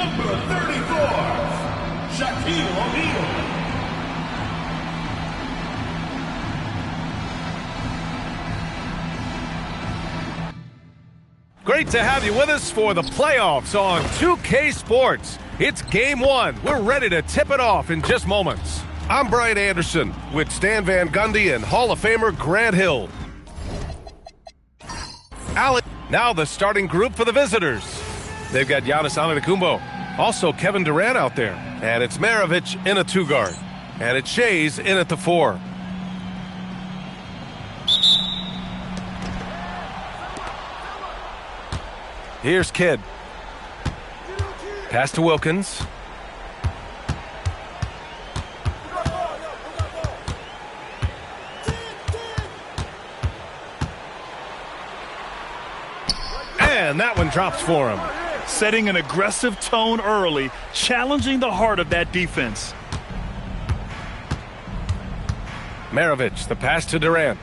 Number 34, Shaquille O'Neal. Great to have you with us for the playoffs on 2K Sports. It's game one. We're ready to tip it off in just moments. I'm Brian Anderson with Stan Van Gundy and Hall of Famer Grant Hill. Now the starting group for the visitors. They've got Giannis Antetokounmpo, also Kevin Durant out there. And it's Maravich in a two-guard. And it's Shays in at the 4. Here's Kidd. Pass to Wilkins. And that one drops for him. Setting an aggressive tone early, challenging the heart of that defense. Maravich, the pass to Durant.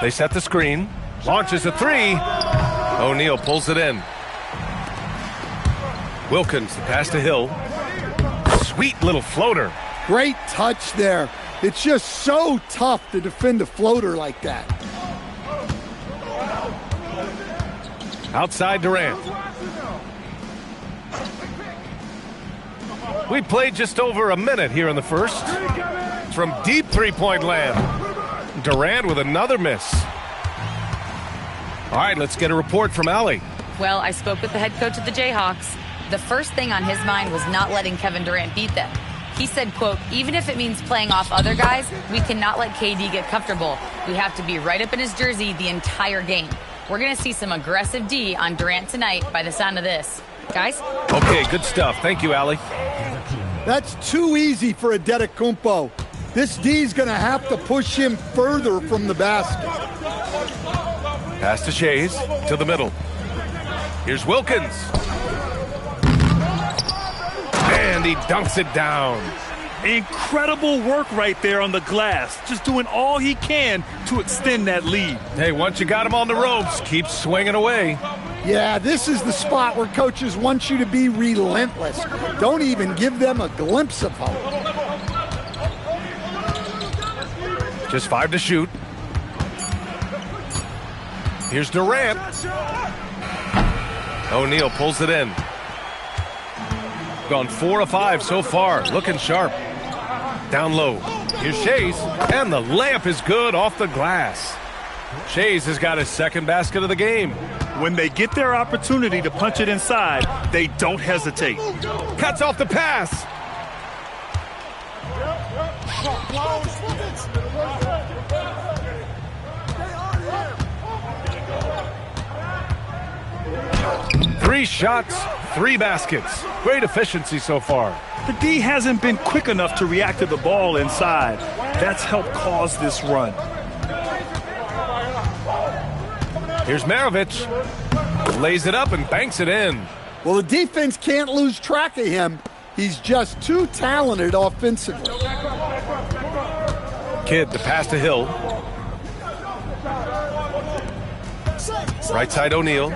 They set the screen. Launches a 3. O'Neal pulls it in. Wilkins, the pass to Hill. Sweet little floater. Great touch there. It's just so tough to defend a floater like that. Outside Durant. We played just over a minute here in the first. From deep three-point land. Durant with another miss. All right, let's get a report from Allie. Well, I spoke with the head coach of the Jayhawks. The first thing on his mind was not letting Kevin Durant beat them. He said, quote, even if it means playing off other guys, we cannot let KD get comfortable. We have to be right up in his jersey the entire game. We're going to see some aggressive D on Durant tonight by the sound of this. Guys? Okay, good stuff. Thank you, Allie. That's too easy for Antetokounmpo. This D's going to have to push him further from the basket. Pass to Shays, to the middle. Here's Wilkins. And he dunks it down. Incredible work right there on the glass. Just doing all he can to extend that lead. Hey, once you got him on the ropes, keep swinging away. Yeah, this is the spot where coaches want you to be relentless. Don't even give them a glimpse of hope. Just 5 to shoot. Here's Durant. O'Neal pulls it in. Gone 4 of 5 so far. Looking sharp. Down low. Here's Shays. And the layup is good off the glass. Shays has got his second basket of the game. When they get their opportunity to punch it inside, they don't hesitate. Cuts off the pass. Three shots, 3 baskets. Great efficiency so far. The D hasn't been quick enough to react to the ball inside. That's helped cause this run. Here's Maravich. Lays it up and banks it in. Well, the defense can't lose track of him. He's just too talented offensively. Kidd, the pass to Hill. Right side O'Neal.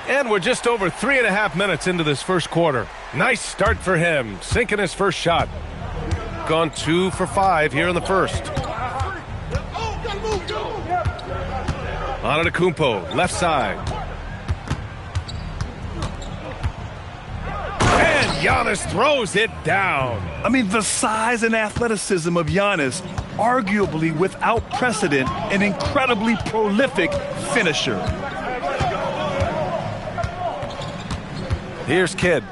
And we're just over 3.5 minutes into this first quarter. Nice start for him, sinking his first shot. Gone 2 for 5 here in the first. Antetokounmpo, left side. And Giannis throws it down. I mean, the size and athleticism of Giannis, arguably without precedent, an incredibly prolific finisher. Here's Kidd.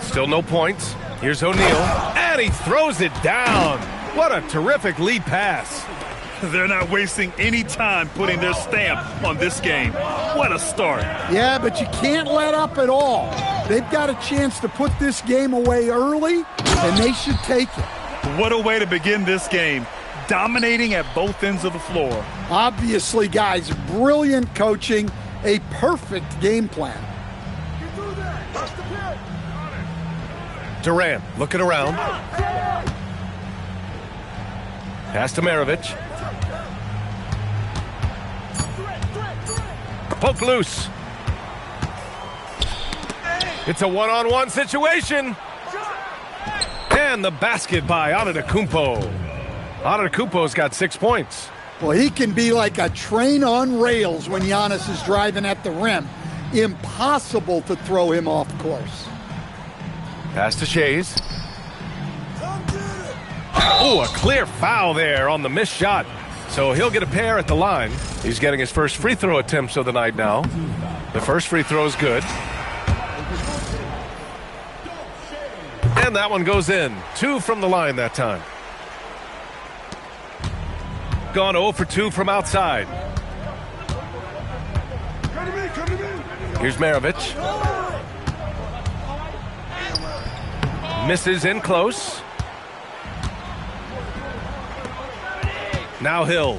Still no points. Here's O'Neal. And he throws it down. What a terrific lead pass. They're not wasting any time putting their stamp on this game. What a start. Yeah, but you can't let up at all. They've got a chance to put this game away early, and they should take it. What a way to begin this game. Dominating at both ends of the floor. Obviously, guys, brilliant coaching, a perfect game plan. Durant looking around. Pass to Maravich. Poke loose. It's a one-on-one situation. And the basket by Antetokounmpo. Antetokounmpo's got 6 points. Well, he can be like a train on rails when Giannis is driving at the rim. Impossible to throw him off course. Pass to Shays. Oh, a clear foul there on the missed shot. So he'll get a pair at the line. He's getting his first free throw attempts of the night now. The first free throw is good. And that one goes in. 2 from the line that time. Gone 0 for 2 from outside. Here's Maravich. Misses in close. Now Hill.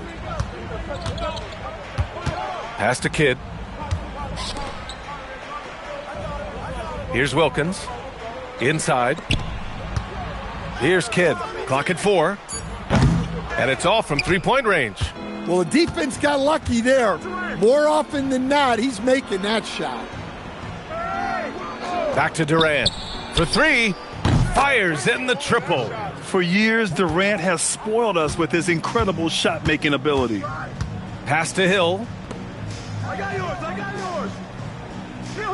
Pass to Kidd. Here's Wilkins. Inside. Here's Kidd. Clock at 4. And it's all from three-point range. Well, the defense got lucky there. More often than not, he's making that shot. Back to Durant. For 3. Fires in the triple. For years, Durant has spoiled us with his incredible shot-making ability. Pass to Hill.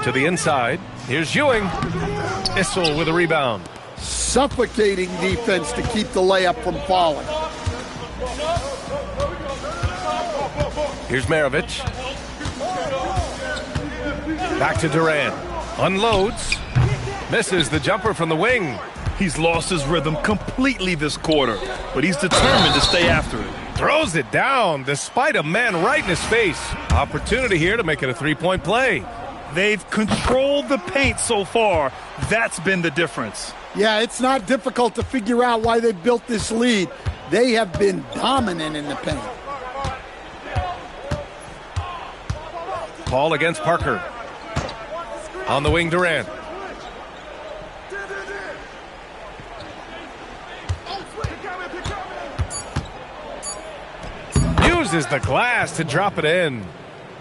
To the inside. Here's Ewing. Issel with a rebound. Suffocating defense to keep the layup from falling. Here's Maravich. Back to Durant. Unloads. Misses the jumper from the wing. He's lost his rhythm completely this quarter, but he's determined to stay after it. Throws it down despite a man right in his face. Opportunity here to make it a three-point play. They've controlled the paint so far. That's been the difference. Yeah, it's not difficult to figure out why they built this lead. They have been dominant in the paint. Paul against Parker. On the wing, Durant. Uses the glass to drop it in.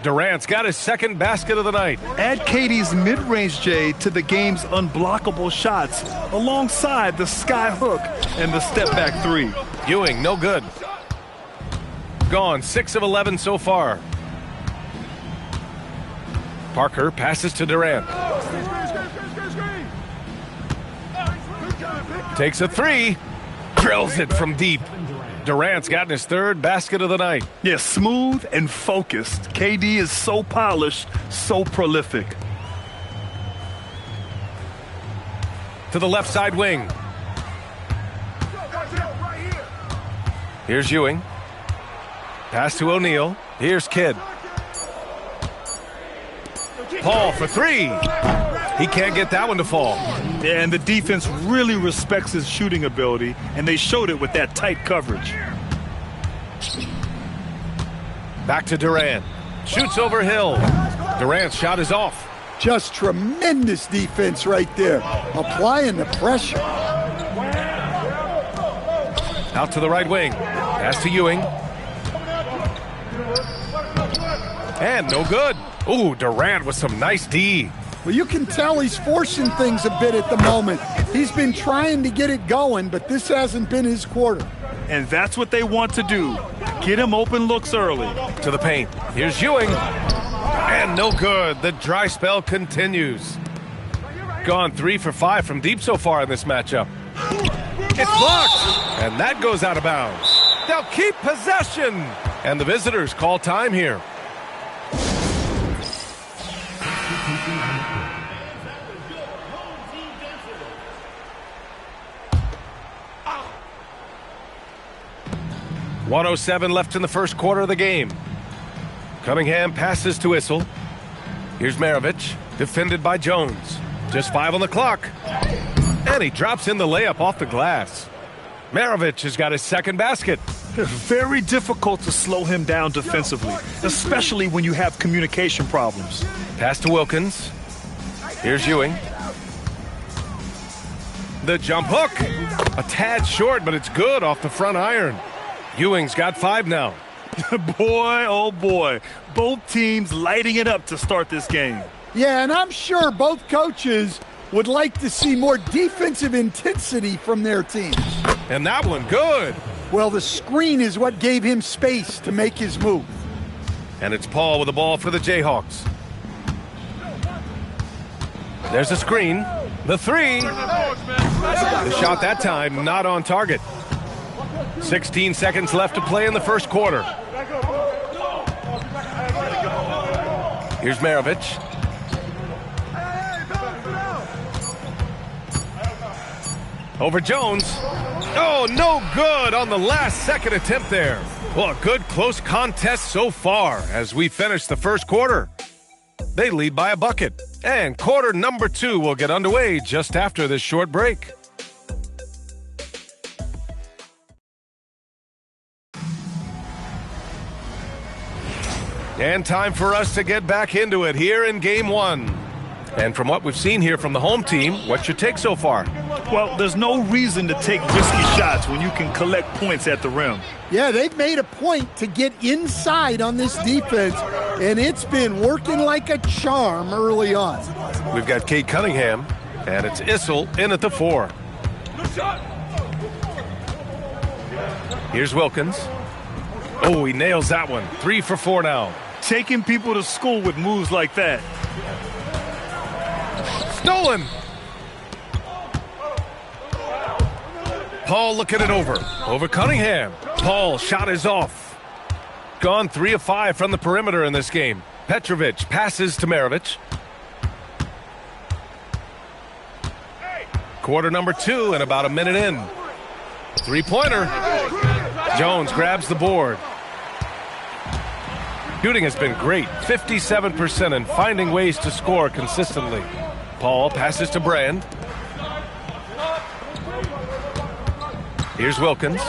Durant's got his second basket of the night. Add KD's mid-range J to the game's unblockable shots alongside the sky hook and the step-back 3. Ewing, no good. Gone 6 of 11 so far. Parker passes to Durant. Takes a 3. Drills it from deep. Durant's gotten his third basket of the night. Yeah, smooth and focused. KD is so polished, so prolific. To the left side wing. Here's Ewing. Pass to O'Neal. Here's Kidd. Paul for 3. He can't get that one to fall. Yeah, and the defense really respects his shooting ability, and they showed it with that tight coverage. Back to Durant. Shoots over Hill. Durant's shot is off. Just tremendous defense right there. Applying the pressure. Out to the right wing. Pass to Ewing. And no good. Ooh, Durant with some nice D. Well, you can tell he's forcing things a bit at the moment. He's been trying to get it going, but this hasn't been his quarter. And that's what they want to do. Get him open looks early. To the paint. Here's Ewing. And no good. The dry spell continues. Gone 3 for 5 from deep so far in this matchup. It's blocked. And that goes out of bounds. They'll keep possession. And the visitors call time here. .107 left in the first quarter of the game. Cunningham passes to Issel. Here's Maravich, defended by Jones. Just 5 on the clock. And he drops in the layup off the glass. Maravich has got his second basket. Very difficult to slow him down defensively, especially when you have communication problems. Pass to Wilkins. Here's Ewing. The jump hook. A tad short, but it's good off the front iron. Ewing's got 5 now. Boy, oh boy. Both teams lighting it up to start this game. Yeah, and I'm sure both coaches would like to see more defensive intensity from their teams. And that one, good. Well, the screen is what gave him space to make his move. And it's Paul with the ball for the Jayhawks. There's a screen. The 3. The shot that time not on target. 16 seconds left to play in the first quarter. Here's Maravich. Over Jones. Oh, no good on the last second attempt there. Well, a good close contest so far as we finish the first quarter. They lead by a bucket. And quarter number 2 will get underway just after this short break. And time for us to get back into it here in Game 1. And from what we've seen here from the home team, what's your take so far? Well, there's no reason to take risky shots when you can collect points at the rim. Yeah, they've made a point to get inside on this defense, and it's been working like a charm early on. We've got Kate Cunningham, and it's Issel in at the 4. Here's Wilkins. Oh, he nails that one. 3 for 4 now. Taking people to school with moves like that. Stolen. Paul looking it over. Over Cunningham. Paul shot is off. Gone 3 of 5 from the perimeter in this game. Petrovic passes to Maravich. Quarter number 2 and about a minute in. 3-pointer. Jones grabs the board. Shooting has been great. 57% and finding ways to score consistently. Paul passes to Brand. Here's Wilkins.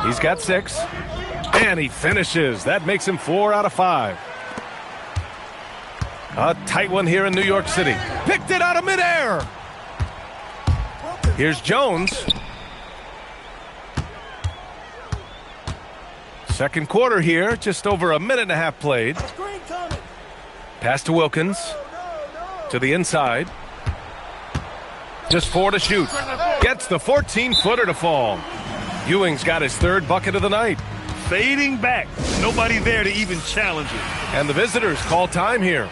He's got 6. And he finishes. That makes him 4 out of 5. A tight one here in New York City. Picked it out of midair. Here's Jones. Second quarter here, just over a minute and a half played. Pass to Wilkins. To the inside. Just 4 to shoot. Gets the 14-footer to fall. Ewing's got his 3rd bucket of the night. Fading back. Nobody there to even challenge it. And the visitors call time here.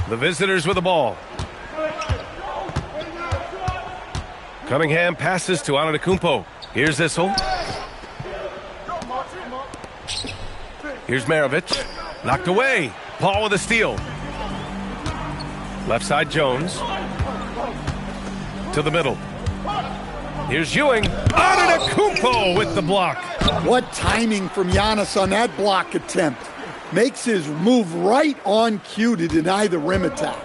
The visitors with the ball. Cunningham passes to Antetokounmpo. Here's Issel. Here's Maravich. Knocked away. Paul with a steal. Left side Jones. To the middle. Here's Ewing. Antetokounmpo with the block. What timing from Giannis on that block attempt. Makes his move right on cue to deny the rim attack.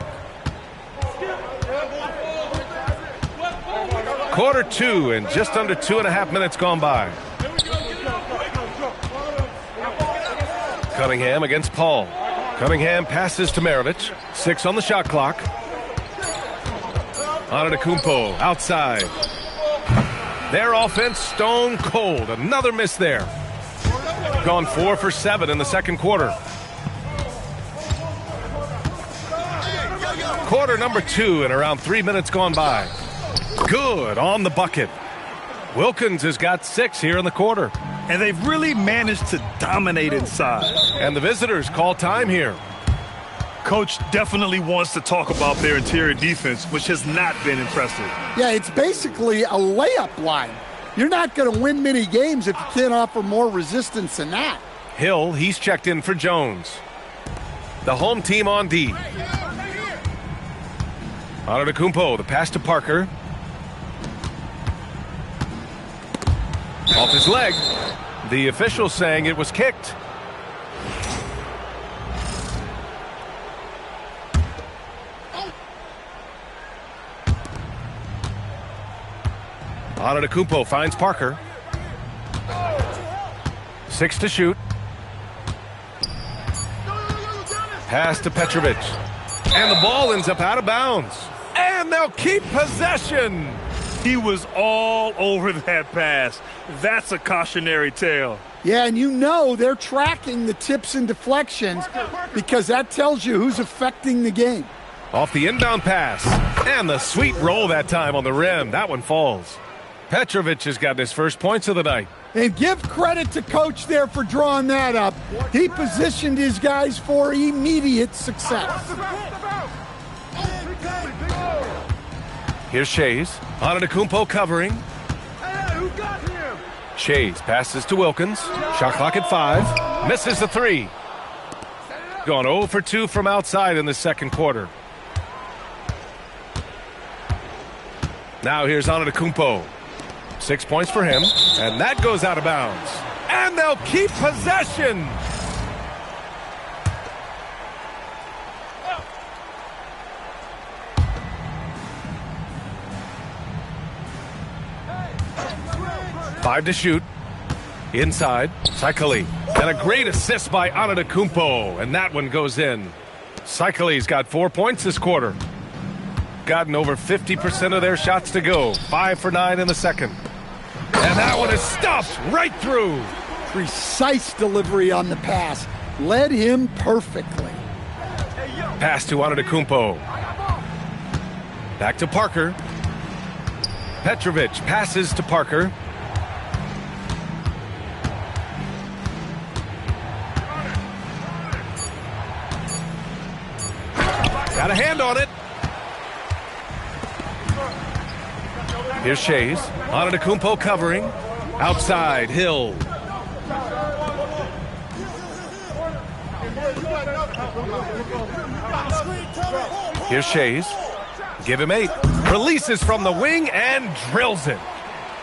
Quarter 2 and just under 2.5 minutes gone by. Cunningham against Paul. Cunningham passes to Maravich. 6 on the shot clock. Antetokounmpo outside. Their offense stone cold. Another miss there. Gone 4 for 7 in the second quarter. Quarter number 2 and around 3 minutes gone by. Good on the bucket. Wilkins has got 6 here in the quarter. And they've really managed to dominate inside. And the visitors call time here. Coach definitely wants to talk about their interior defense, which has not been impressive. Yeah, it's basically a layup line. You're not going to win many games if you can't offer more resistance than that. Hill, he's checked in for Jones. The home team on D. Antetokounmpo, the pass to Parker. Off his leg. The official saying it was kicked. Antetokounmpo finds Parker. 6 to shoot. Pass to Petrovic. And the ball ends up out of bounds. And they'll keep possession. He was all over that pass. That's a cautionary tale. Yeah, and you know they're tracking the tips and deflections because that tells you who's affecting the game. Off the inbound pass. And the sweet roll that time on the rim. That one falls. Petrovic has got his first points of the night. And give credit to Coach there for drawing that up. He positioned his guys for immediate success. Here's Shays. Antetokounmpo covering. Shays passes to Wilkins. Shot clock at 5. Misses the 3. Gone 0 for 2 from outside in the second quarter. Now here's Antetokounmpo. 6 points for him. And that goes out of bounds. And they'll keep possession. Five to shoot. Inside. Saikali. And a great assist by Antetokounmpo. And that one goes in. Saikali's got 4 points this quarter. Gotten over 50% of their shots to go. 5 for 9 in the second. And that one is stuffed right through. Precise delivery on the pass. Led him perfectly. Pass to Antetokounmpo. Back to Parker. Petrovic passes to Parker. Got a hand on it. Here's Shays. Antetokounmpo covering. Outside, Hill. Here's Shays. Give him 8. Releases from the wing and drills it.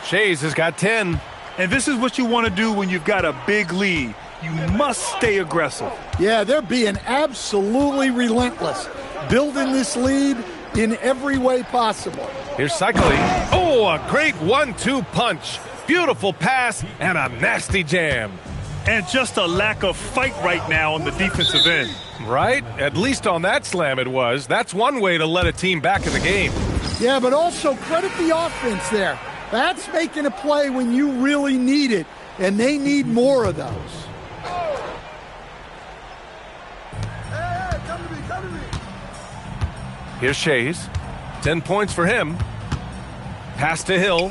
Shays has got 10. And this is what you want to do when you've got a big lead. You must stay aggressive. Yeah, they're being absolutely relentless. Building this lead in every way possible. Here's Saikali. Oh, a great 1-2 punch. Beautiful pass and a nasty jam. And just a lack of fight right now on the defensive end. Right? At least on that slam it was. That's one way to let a team back in the game. Yeah, but also credit the offense there. That's making a play when you really need it, and they need more of those. Here's Shays. 10 points for him. Pass to Hill.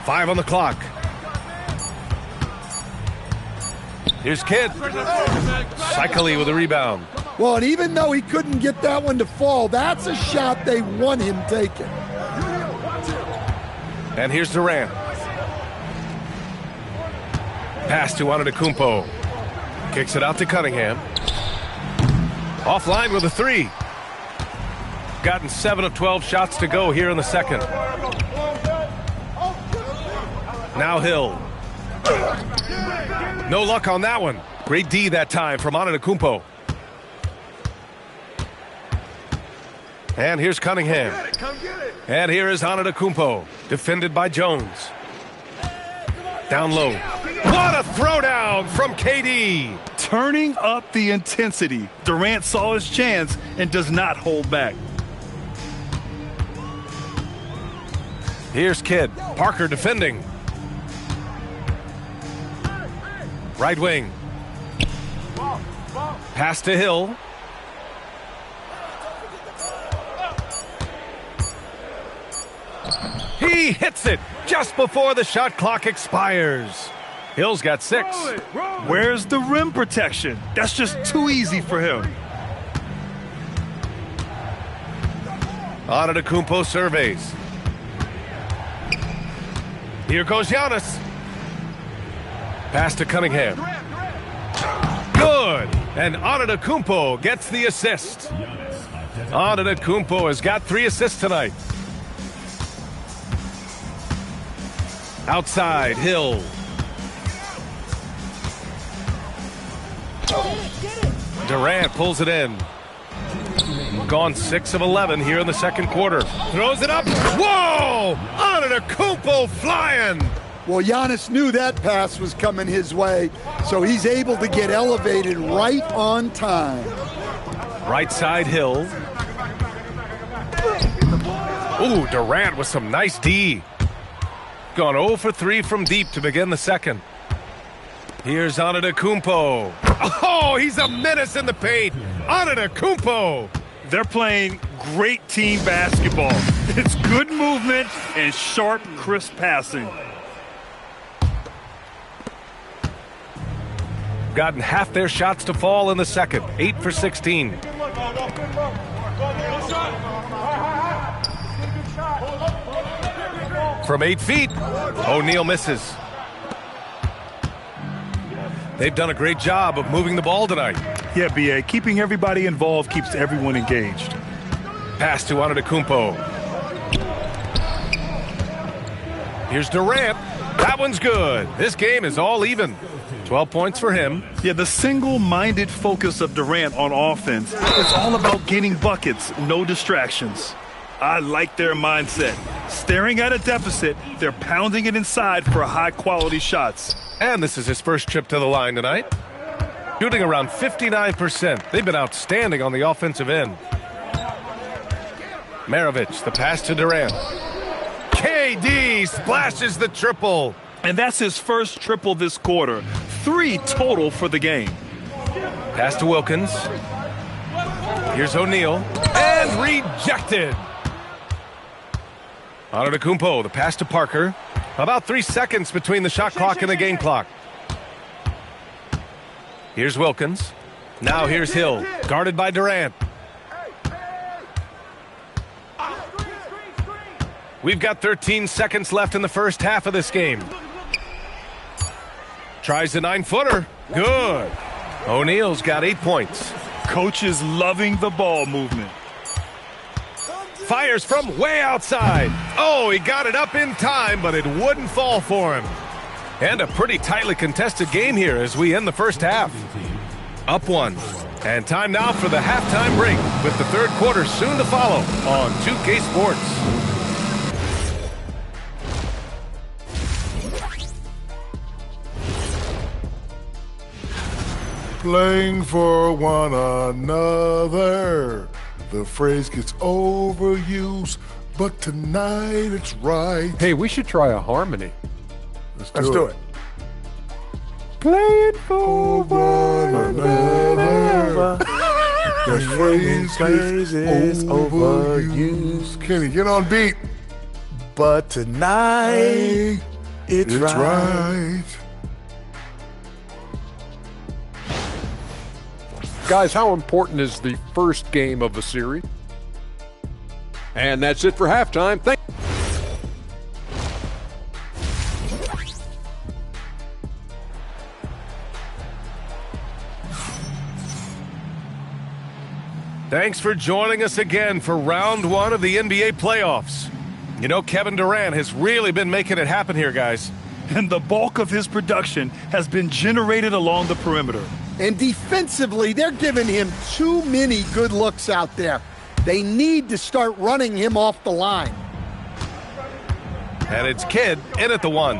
5 on the clock. Here's Kidd. Saikali with a rebound. Well, and even though he couldn't get that one to fall, that's a shot they want him taking. And here's Durant. Pass to Antetokounmpo. Kicks it out to Cunningham. Offline with a 3. Gotten 7 of 12 shots to go here in the second. Now Hill. No luck on that one. Great D that time from Antetokounmpo. And here's Cunningham. And here is Antetokounmpo. Defended by Jones. Down low. What a throwdown from KD. Turning up the intensity. Durant saw his chance and does not hold back. Here's Kidd. Parker defending. Right wing. Pass to Hill. He hits it just before the shot clock expires. Hill's got 6. Where's the rim protection? That's just too easy for him. Antetokounmpo surveys. Here goes Giannis. Pass to Cunningham. Good. And Antetokounmpo gets the assist. Antetokounmpo has got 3 assists tonight. Outside, Hill. Durant pulls it in. Gone 6 of 11 here in the second quarter. Throws it up. Whoa! Antetokounmpo flying. Well, Giannis knew that pass was coming his way, so he's able to get elevated right on time. Right side, Hill. Ooh, Durant with some nice D. Gone 0 for 3 from deep to begin the second. Here's Antetokounmpo. Oh, he's a menace in the paint. Antetokounmpo. They're playing great team basketball. It's good movement and sharp, crisp passing. Gotten half their shots to fall in the second. 8 for 16. From 8 feet, O'Neal misses. They've done a great job of moving the ball tonight. Yeah, B.A., keeping everybody involved keeps everyone engaged. Pass to Antetokounmpo. Here's Durant. That one's good. This game is all even. 12 points for him. Yeah, the single-minded focus of Durant on offense is all about getting buckets, no distractions. I like their mindset. Staring at a deficit, they're pounding it inside for high-quality shots. And this is his first trip to the line tonight. Shooting around 59%. They've been outstanding on the offensive end. Maravich, the pass to Durant. KD splashes the triple. And that's his first triple this quarter. 3 total for the game. Pass to Wilkins. Here's O'Neal. And rejected. Antetokounmpo, the pass to Parker. About 3 seconds between the shot clock and the game clock. Here's Wilkins. Now here's Hill, guarded by Durant. We've got 13 seconds left in the first half of this game. Tries a 9-footer. Good. O'Neal's got 8 points. Coach is loving the ball movement. Fires from way outside. Oh, he got it up in time, but it wouldn't fall for him. And a pretty tightly contested game here as we end the first half. Up 1. And time now for the halftime break with the third quarter soon to follow on 2K Sports. Playing for one another. The phrase gets overused, but tonight it's right. Hey, we should try a harmony. Let's do it. Playing for one another. The phrase gets overused. Kenny, get on beat. But tonight it's right. Guys, how important is the first game of the series? And that's it for halftime. Thanks for joining us again for round 1 of the NBA playoffs. You know, Kevin Durant has really been making it happen here, guys. And the bulk of his production has been generated along the perimeter. And defensively, they're giving him too many good looks out there. They need to start running him off the line. And it's Kidd in at the 1.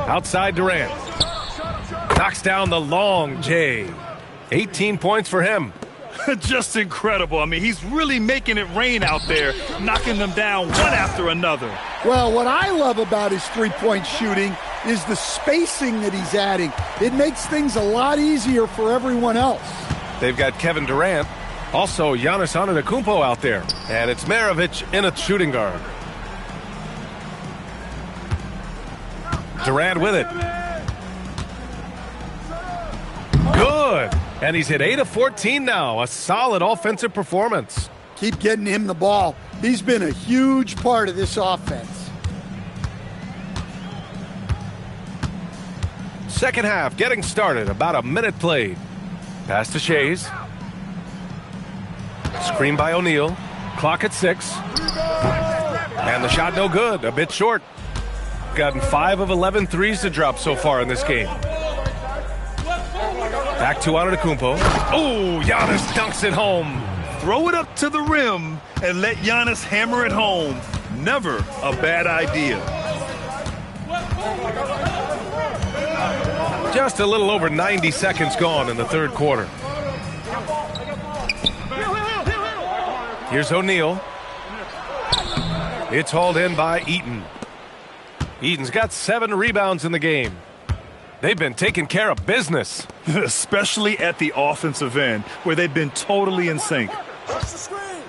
Outside Durant. Knocks down the long J. 18 points for him. Just incredible. I mean, he's really making it rain out there, knocking them down one after another. Well, what I love about his three-point shooting is the spacing that he's adding. It makes things a lot easier for everyone else. They've got Kevin Durant, also Giannis Antetokounmpo out there. And it's Maravich in a shooting guard. Durant with it. Good. And he's hit 8 of 14 now. A solid offensive performance. Keep getting him the ball. He's been a huge part of this offense. Second half getting started. About a minute played. Pass to Shays. Screen by O'Neal. Clock at 6. And the shot no good. A bit short. Gotten 5 of 11 threes to drop so far in this game. Back to Antetokounmpo. Oh, Giannis dunks it home. Throw it up to the rim and let Giannis hammer it home. Never a bad idea. Just a little over 90 seconds gone in the third quarter. Here's O'Neal. It's hauled in by Eaton. Eaton's got 7 rebounds in the game. They've been taking care of business. Especially at the offensive end, where they've been totally in sync.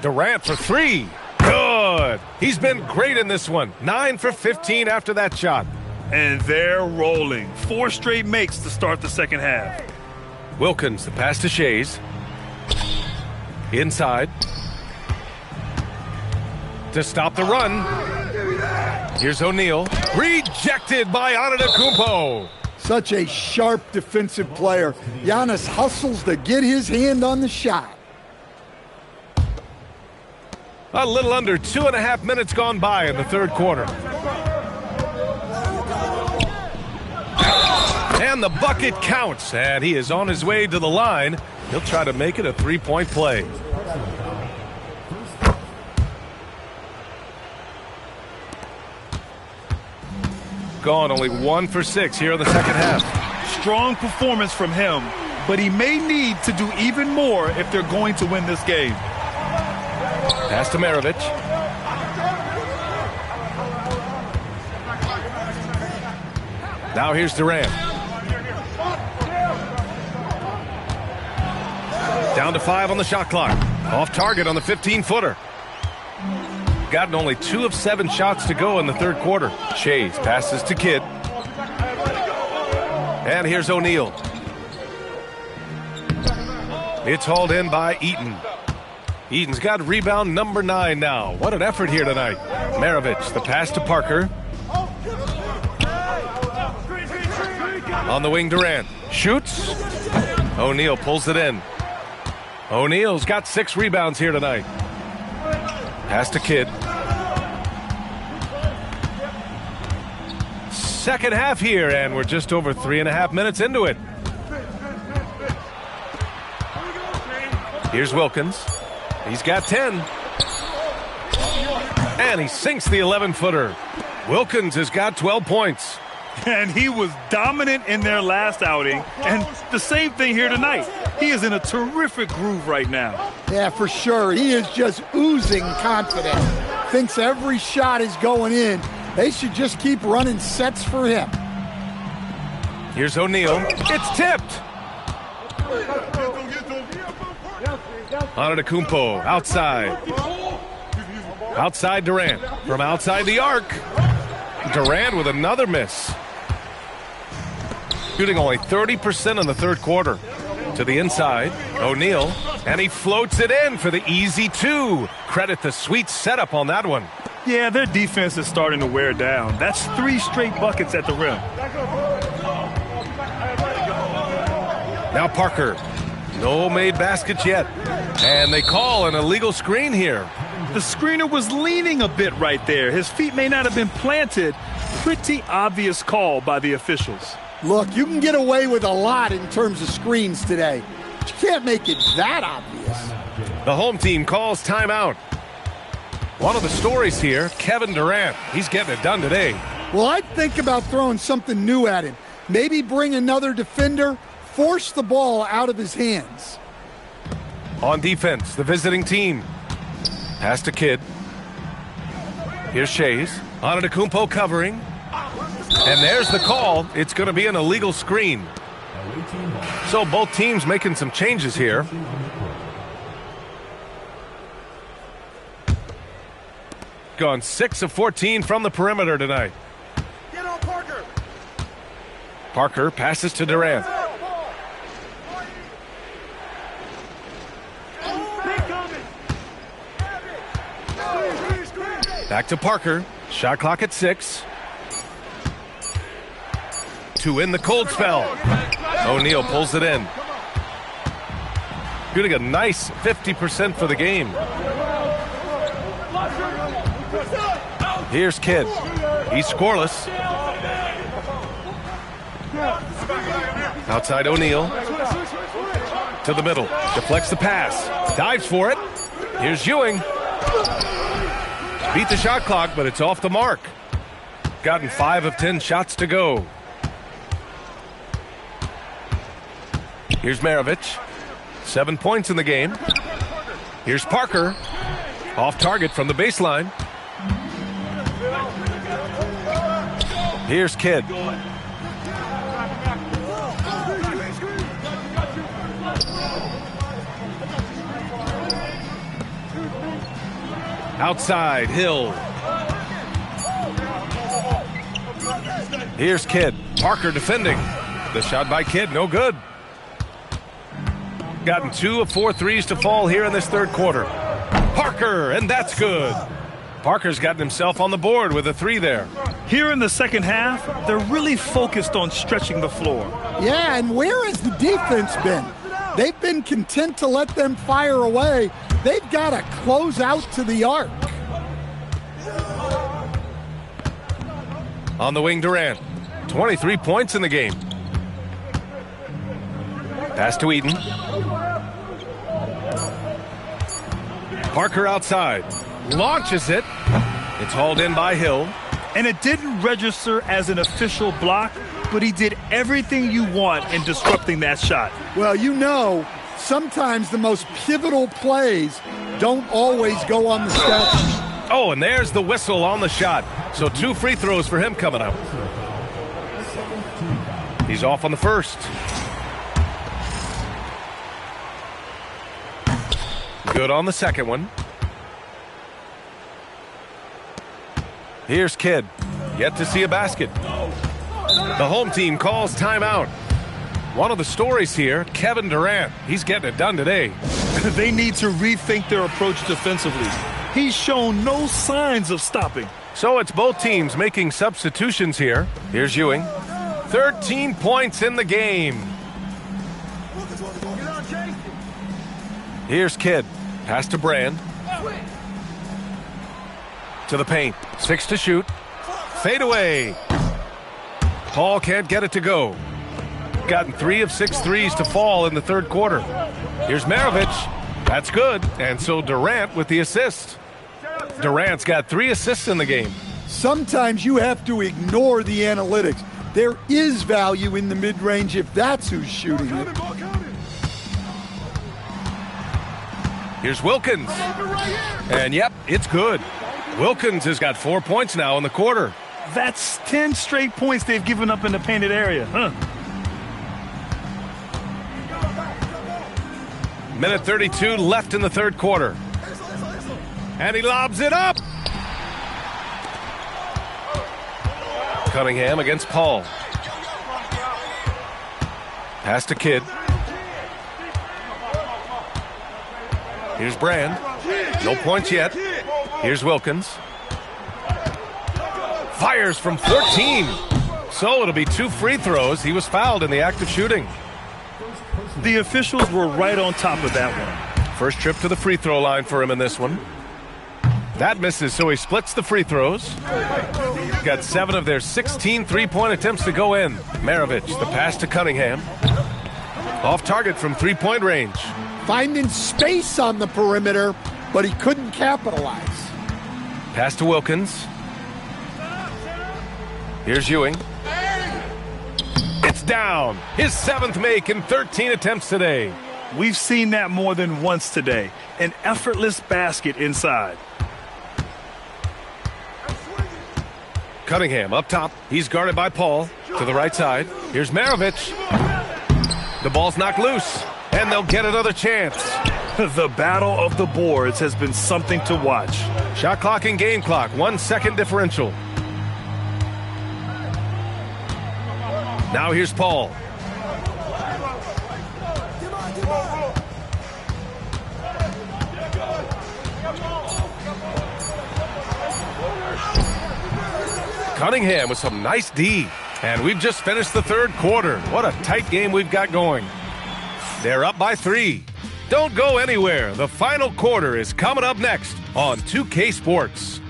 Durant for 3. Good. He's been great in this one. 9 for 15 after that shot. And they're rolling. 4 straight makes to start the second half. Wilkins, the pass to Shays. Inside. To stop the run. Here's O'Neal. Rejected by Antetokounmpo. Such a sharp defensive player. Giannis hustles to get his hand on the shot. A little under 2.5 minutes gone by in the third quarter. And the bucket counts, and he is on his way to the line. He'll try to make it a 3-point play. Gone only 1 for 6 here in the second half. Strong performance from him, but he may need to do even more if they're going to win this game. Pass to Maravich. Now here's Durant. Down to 5 on the shot clock. Off target on the 15-footer. Gotten only 2 of 7 shots to go in the third quarter. Shays passes to Kidd. And here's O'Neal. It's hauled in by Eaton. Eaton's got rebound number 9 now. What an effort here tonight. Maravich, the pass to Parker. On the wing, Durant. Shoots. O'Neal pulls it in. O'Neal's got 6 rebounds here tonight. Pass to Kidd. Second half here, and we're just over 3.5 minutes into it. Here's Wilkins. He's got 10. And he sinks the 11-footer. Wilkins has got 12 points. And he was dominant in their last outing, and the same thing here tonight. He is in a terrific groove right now. Yeah, for sure. He is just oozing confidence. Thinks every shot is going in. They should just keep running sets for him. Here's O'Neal. It's tipped. Antetokounmpo outside. Outside Durant. From outside the arc. Durant with another miss. Shooting only 30% in the third quarter. To the inside, O'Neal, and he floats it in for the easy 2. Credit the sweet setup on that one. Yeah, their defense is starting to wear down. That's 3 straight buckets at the rim. Now Parker. No made baskets yet. And they call an illegal screen here. The screener was leaning a bit right there. His feet may not have been planted. Pretty obvious call by the officials. Look, you can get away with a lot in terms of screens today, but you can't make it that obvious. The home team calls timeout. One of the stories here, Kevin Durant. He's getting it done today. Well, I'd think about throwing something new at him. Maybe bring another defender, force the ball out of his hands. On defense, the visiting team. Pass to Kidd. Here's Shays. Antetokounmpo covering. And there's the call. It's going to be an illegal screen. So both teams making some changes here. Gone 6 of 14 from the perimeter tonight. Get on Parker. Parker passes to Durant. Back to Parker. Shot clock at 6. To in the cold spell. O'Neal pulls it in. Shooting a nice 50% for the game. Here's Kidd. He's scoreless. Outside O'Neal. To the middle. Deflects the pass. Dives for it. Here's Ewing. Beat the shot clock, but it's off the mark. Gotten 5 of 10 shots to go. Here's Maravich. 7 points in the game. Here's Parker. Off target from the baseline. Here's Kidd. Outside, Hill. Here's Kidd. Parker defending. The shot by Kidd, no good. Gotten 2 of 4 threes to fall here in this third quarter. Parker, and that's good. Parker's gotten himself on the board with a 3 there. Here in the second half, they're really focused on stretching the floor. Yeah, and where has the defense been? They've been content to let them fire away. They've got to close out to the arc. On the wing, Durant. 23 points in the game. Pass to Eaton. Parker outside. Launches it. It's hauled in by Hill. And it didn't register as an official block, but he did everything you want in disrupting that shot. Well, you know, sometimes the most pivotal plays don't always go on the stat. Oh, and there's the whistle on the shot. So 2 free throws for him coming up. He's off on the first. Good on the second one. Here's Kidd. Yet to see a basket. The home team calls timeout. One of the stories here, Kevin Durant. He's getting it done today. They need to rethink their approach defensively. He's shown no signs of stopping. So it's both teams making substitutions here. Here's Ewing. 13 points in the game. Here's Kidd. Pass to Brand. To the paint. 6 to shoot. Fade away. Paul can't get it to go. Gotten 3 of 6 threes to fall in the third quarter. Here's Maravich. That's good. And so Durant with the assist. Durant's got 3 assists in the game. Sometimes you have to ignore the analytics. There is value in the mid-range if that's who's shooting it. Here's Wilkins. And yep, it's good. Wilkins has got 4 points now in the quarter. That's 10 straight points they've given up in the painted area. Minute 32 left in the third quarter. And he lobs it up. Cunningham against Paul. Pass to Kidd. Here's Brand. No points yet. Here's Wilkins. Fires from 14. So it'll be 2 free throws. He was fouled in the act of shooting. The officials were right on top of that one. First trip to the free throw line for him in this one. That misses, so he splits the free throws. Got 7 of their 16 three-point attempts to go in. Maravich, the pass to Cunningham. Off target from three-point range. Finding space on the perimeter, but he couldn't capitalize. Pass to Wilkins. Here's Ewing. It's down. His 7th make in 13 attempts today. We've seen that more than once today. An effortless basket inside. Cunningham up top. He's guarded by Paul. To the right side. Here's Maravich. The ball's knocked loose. And they'll get another chance. The battle of the boards has been something to watch. Shot clock and game clock. 1 second differential. Now here's Paul. Cunningham with some nice D. And we've just finished the third quarter. What a tight game we've got going. They're up by 3. Don't go anywhere. The final quarter is coming up next on 2K Sports.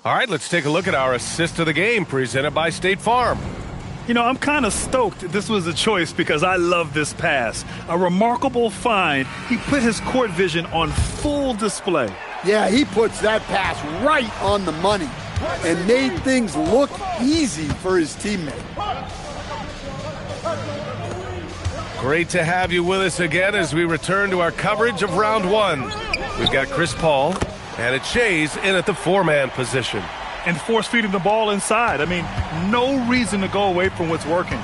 All right, let's take a look at our assist of the game presented by State Farm. You know, I'm kind of stoked this was a choice because I love this pass. A remarkable find. He put his court vision on full display. Yeah, he puts that pass right on the money and made things look easy for his teammate. Great to have you with us again as we return to our coverage of round 1. We've got Chris Paul, And it's Shays in at the 4-man position. And force feeding the ball inside. I mean, no reason to go away from what's working.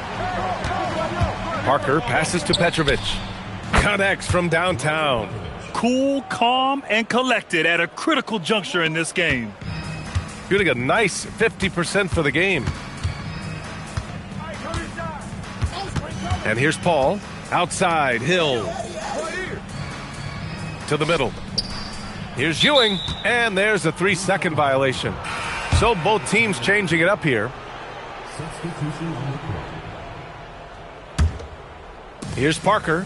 Parker passes to Petrovic. Connects from downtown. Cool, calm, and collected at a critical juncture in this game. Shooting a nice 50% for the game. And here's Paul. Outside, Hill. To the middle. Here's Ewing. And there's a 3-second violation. So both teams changing it up here. Here's Parker.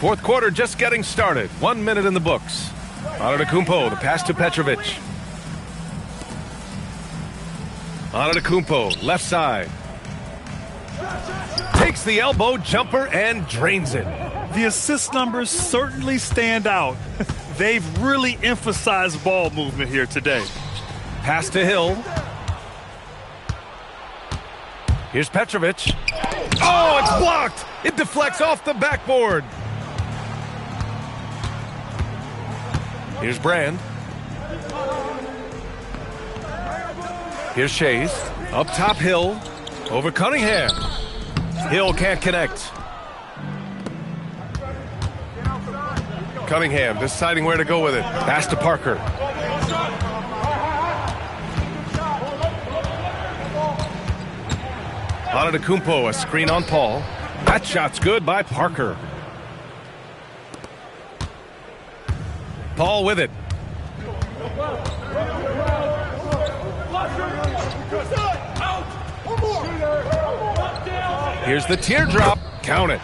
Fourth quarter just getting started. 1 minute in the books. Antetokounmpo, the pass to Petrovic. Antetokounmpo, left side. Takes the elbow jumper and drains it. The assist numbers certainly stand out. They've really emphasized ball movement here today. Pass to Hill. Here's Petrovic. Oh, it's blocked. It deflects off the backboard. Here's Brand. Here's Shays. Up top, Hill. Over Cunningham. Hill can't connect. Cunningham deciding where to go with it. Pass to Parker. Antetokounmpo, a screen on Paul. That shot's good by Parker. Paul with it. Here's the teardrop. Count it.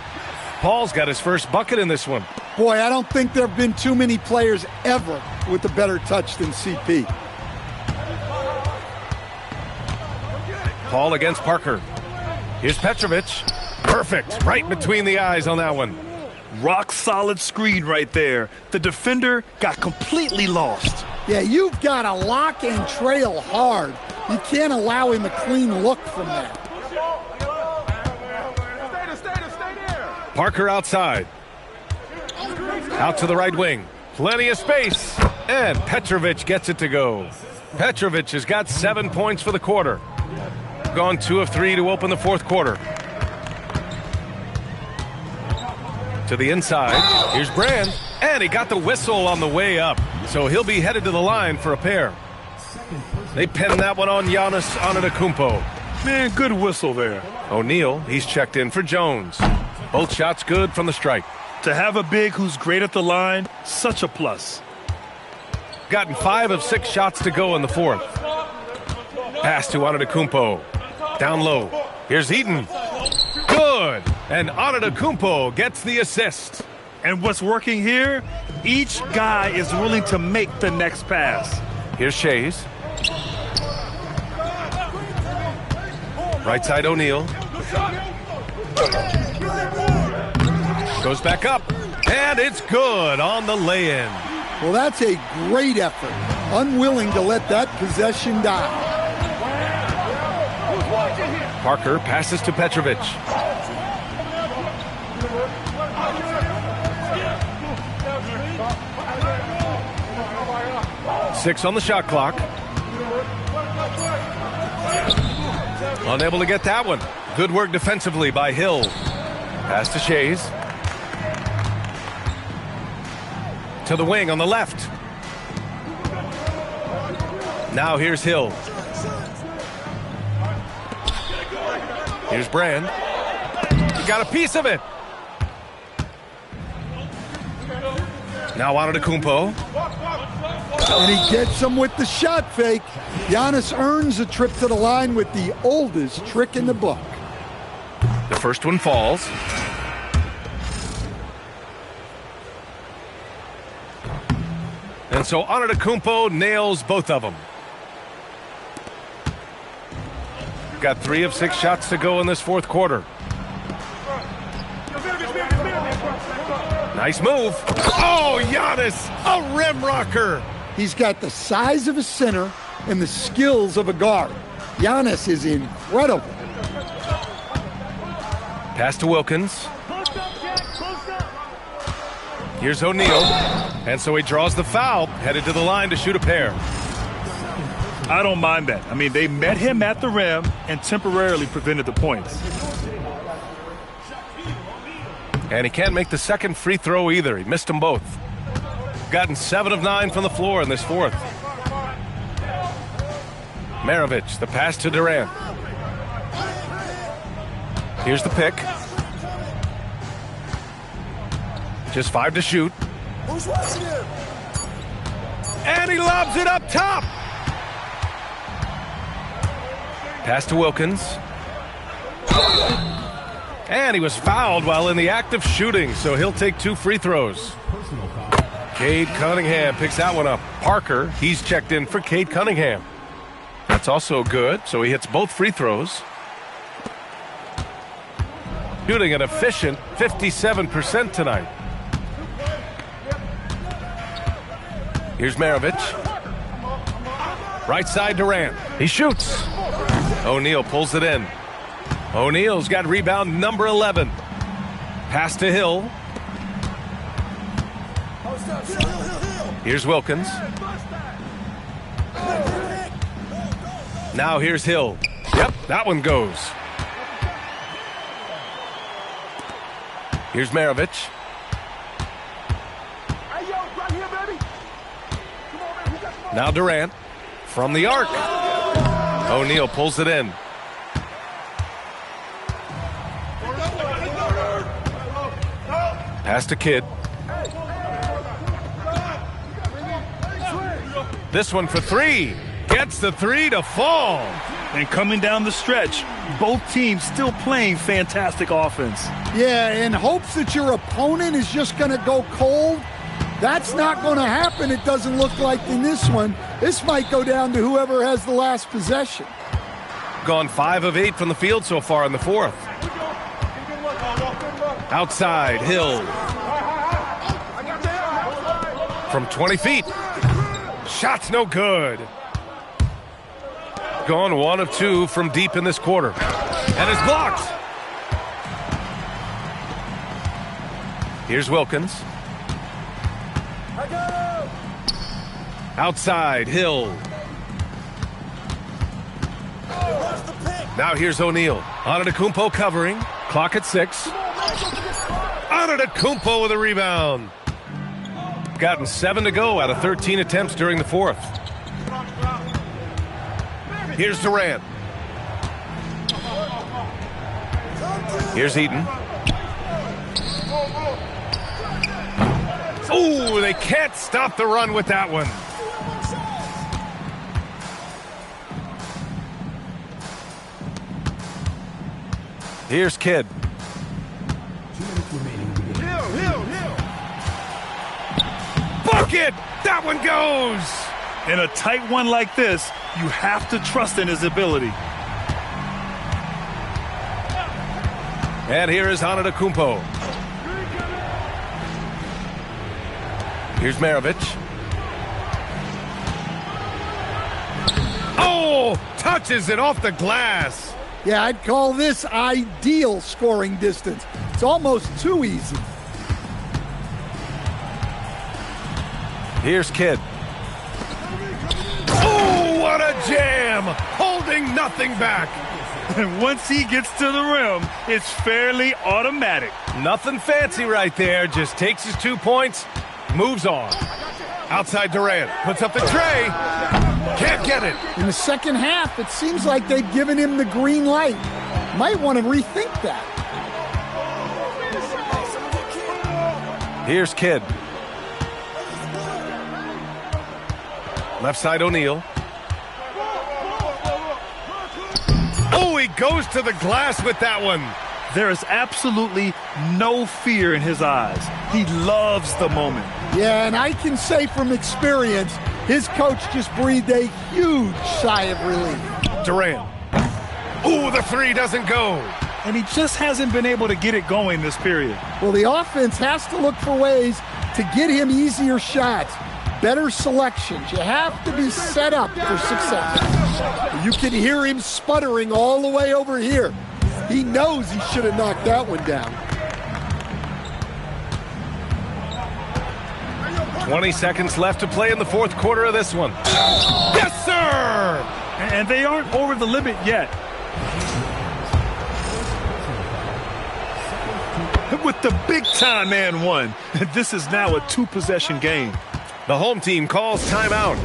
Paul's got his first bucket in this one. Boy, I don't think there have been too many players ever with a better touch than CP. Paul against Parker. Here's Petrovic. Perfect. Right between the eyes on that one. Rock solid screen right there. The defender got completely lost. Yeah, you've got to lock and trail hard. You can't allow him a clean look from there. Parker outside. Out to the right wing. Plenty of space. And Petrovic gets it to go. Petrovic has got 7 points for the quarter. Gone 2 of 3 to open the fourth quarter. To the inside. Here's Brand. And he got the whistle on the way up. So he'll be headed to the line for a pair. They pin that one on Giannis Antetokounmpo. Man, good whistle there. O'Neal, he's checked in for Jones. Both shots good from the stripe. To have a big who's great at the line, such a plus. Gotten 5 of 6 shots to go in the fourth. Pass to Antetokounmpo. Down low. Here's Eaton. Good. And Antetokounmpo gets the assist. And what's working here? Each guy is willing to make the next pass. Here's Shays. Right side O'Neal. Goes back up. And it's good on the lay-in. Well, that's a great effort. Unwilling to let that possession die. Parker passes to Petrovic. Six on the shot clock. Unable to get that one. Good work defensively by Hill. Pass to Shays. To the wing on the left. Now here's Hill. Here's Brand. He got a piece of it. Now Antetokounmpo. And he gets him with the shot fake. Giannis earns a trip to the line with the oldest trick in the book. The first one falls. And so Antetokounmpo nails both of them. Got 3 of 6 shots to go in this fourth quarter. Nice move. Oh, Giannis, a rim rocker. He's got the size of a center and the skills of a guard. Giannis is incredible. Pass to Wilkins. Here's O'Neal. And so he draws the foul, headed to the line to shoot a pair. I don't mind that. I mean, they met him at the rim and temporarily prevented the points. And he can't make the second free throw either. He missed them both. Gotten 7 of 9 from the floor in this fourth. Maravich, the pass to Durant. Here's the pick. Just 5 to shoot. Who's watching him? And he lobs it up top. Pass to Wilkins. And he was fouled while in the act of shooting, so he'll take 2 free throws. Cade Cunningham picks that one up. Parker, he's checked in for Cade Cunningham. That's also good, so he hits both free throws. Shooting an efficient 57% tonight. Here's Maravich. Right side Durant. He shoots. O'Neal pulls it in. O'Neal's got rebound number 11. Pass to Hill. Here's Wilkins. Now here's Hill. Yep, that one goes. Here's Maravich. Now Durant from the arc. O'Neal pulls it in. Pass to Kidd. This one for 3. Gets the 3 to fall. And coming down the stretch, both teams still playing fantastic offense. Yeah, in hopes that your opponent is just going to go cold. That's not going to happen, it doesn't look like in this one. This might go down to whoever has the last possession. Gone 5 of 8 from the field so far in the fourth. Outside, Hill. From 20 feet. Shot's no good. Gone 1 of 2 from deep in this quarter. And it's blocked. Here's Wilkins. Outside, Hill. Now here's O'Neal. Antetokounmpo covering. Clock at 6. Antetokounmpo with a rebound. Gotten 7 to go out of 13 attempts during the fourth. Here's Durant. Here's Eaton. Oh, they can't stop the run with that one. Here's Kidd. Bucket! That one goes! In a tight one like this, you have to trust in his ability. And here is Antetokounmpo. Here's Maravich. Oh! Touches it off the glass. Yeah, I'd call this ideal scoring distance. It's almost too easy. Here's Kidd. Oh, what a jam! Holding nothing back. And once he gets to the rim, it's fairly automatic. Nothing fancy right there. Just takes his 2 points, moves on. Outside Durant, puts up the tray. Can't get it. In the second half, it seems like they've given him the green light. Might want to rethink that. Here's Kidd. Left side O'Neal. Oh, he goes to the glass with that one. There is absolutely no fear in his eyes. He loves the moment. Yeah, and I can say from experience, his coach just breathed a huge sigh of relief. Durant. Ooh, the 3 doesn't go. And he just hasn't been able to get it going this period. Well, the offense has to look for ways to get him easier shots, better selections. You have to be set up for success. You can hear him sputtering all the way over here. He knows he should have knocked that one down. 20 seconds left to play in the fourth quarter of this one. Yes, sir! And they aren't over the limit yet. With the big-time and one. This is now a two-possession game. The home team calls timeout.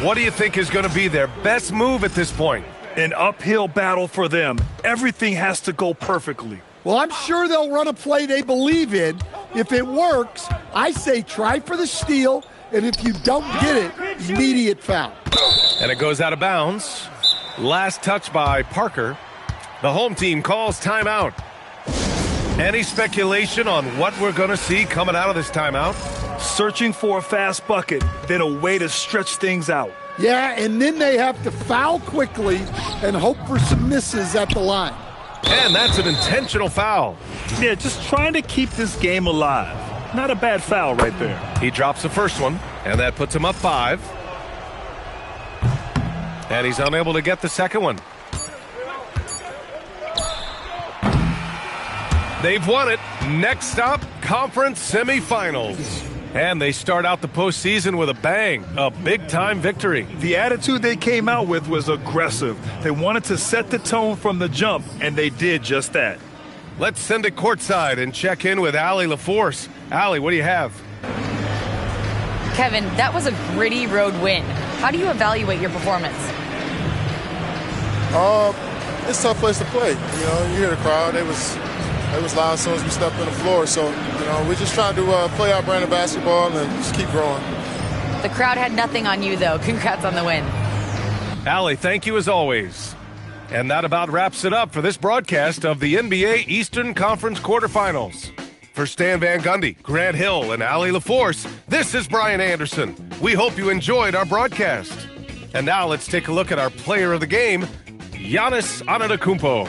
What do you think is going to be their best move at this point? An uphill battle for them. Everything has to go perfectly. Well, I'm sure they'll run a play they believe in. If it works, I say try for the steal, and if you don't get it, immediate foul. And it goes out of bounds. Last touch by Parker. The home team calls timeout. Any speculation on what we're going to see coming out of this timeout? Searching for a fast bucket, then a way to stretch things out. Yeah, and then they have to foul quickly and hope for some misses at the line. And that's an intentional foul. Yeah, just trying to keep this game alive. Not a bad foul right there. He drops the first one, and that puts him up 5. And he's unable to get the second one. They've won it. Next stop, conference semifinals. And they start out the postseason with a bang, a big-time victory. The attitude they came out with was aggressive. They wanted to set the tone from the jump, and they did just that. Let's send it courtside and check in with Allie LaForce. Allie, what do you have? Kevin, that was a gritty road win. How do you evaluate your performance? It's a tough place to play. You know, you hear the crowd. It was loud as soon as we stepped on the floor. So, you know, we're just trying to play our brand of basketball and just keep growing. The crowd had nothing on you, though. Congrats on the win. Allie, thank you as always. And that about wraps it up for this broadcast of the NBA Eastern Conference quarterfinals. For Stan Van Gundy, Grant Hill, and Allie LaForce, this is Brian Anderson. We hope you enjoyed our broadcast. And now let's take a look at our player of the game, Giannis Antetokounmpo.